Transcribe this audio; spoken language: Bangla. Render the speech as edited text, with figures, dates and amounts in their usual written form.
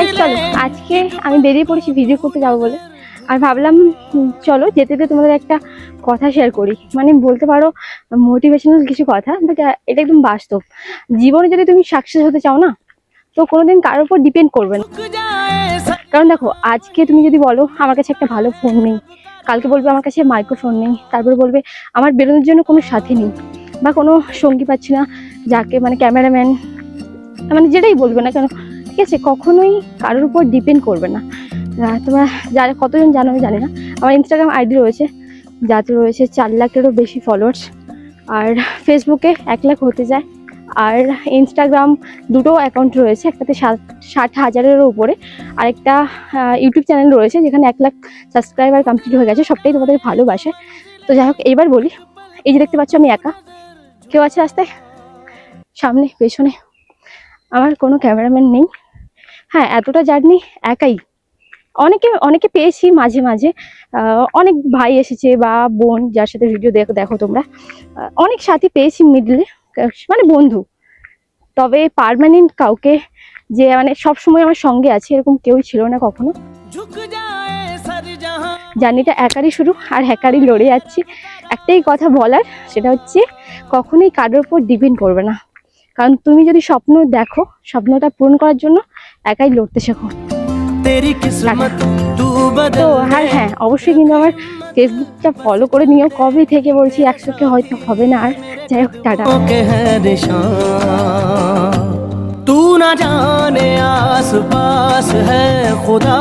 গাইস চলো, আজকে আমি বেরিয়ে পড়েছি ভিডিও করতে যাবো বলে। আর ভাবলাম চলো যেতে যেতে তোমাদের একটা কথা শেয়ার করি, মানে বলতে পারো মোটিভেশনাল কিছু কথা, বাট এটা একদম বাস্তব। জীবনে যদি তুমি সাকসেস হতে চাও না, তো কোনোদিন কারোর উপর ডিপেন্ড করবে না। কারণ দেখো, আজকে তুমি যদি বলো আমার কাছে একটা ভালো ফোন নেই, কালকে বলবে আমার কাছে মাইক্রোফোন নেই, তারপরে বলবে আমার বেরোনোর জন্য কোনো সাথী নেই বা কোনো সঙ্গী পাচ্ছি না, যাকে মানে ক্যামেরাম্যান, মানে যেটাই বলবে না কেন, ঠিক আছে, কখনোই কারোর উপর ডিপেন্ড করবে না। তোমরা যারা কতজন জানো আমি জানি না, আমার ইনস্টাগ্রাম আইডি রয়েছে যাতে রয়েছে 4 লাখেরও বেশি ফলোয়ার্স, আর ফেসবুকে 1 লাখ হতে যায়, আর ইনস্টাগ্রাম দুটো অ্যাকাউন্ট রয়েছে, একটাতে 60,000-এরও উপরে, আর একটা ইউটিউব চ্যানেল রয়েছে যেখানে 1 লাখ সাবস্ক্রাইবার কমপ্লিট হয়ে গেছে। সবটাই তোমাদের ভালোবাসে। তো যাই হোক, এইবার বলি, এই যে দেখতে পাচ্ছ আমি একা, কেউ আছে রাস্তায়, সামনে পেছনে, আমার কোনো ক্যামেরাম্যান নেই। হ্যাঁ, এতটা জার্নি একাই। অনেকে পেয়েছি মাঝে মাঝে, অনেক ভাই এসেছে বা বোন, যার সাথে ভিডিও দেখো তোমরা, অনেক সাথী পেয়েছি মিডলে, মানে বন্ধু। তবে পার্মানেন্ট কাউকে যে মানে সব সময় আমার সঙ্গে আছে, এরকম কেউই ছিল না কখনো। জার্নিটা একারই শুরু আর একারই লড়ে যাচ্ছি। একটাই কথা বলার, সেটা হচ্ছে কখনোই কারোর উপর ডিপেন্ড করবে না। কারণ তুমি যদি স্বপ্ন দেখো, স্বপ্নটা পূরণ করার জন্য একাই লড়তে শেখো। তো হ্যাঁ, অবশ্যই কিন্তু আমার ফেসবুকটা ফলো করে নিও। কবে থেকে বলছি, 100কে হয়তো হবে না আর। যাই হোক, টাটা। तू ना जाने आस पास है खुदा।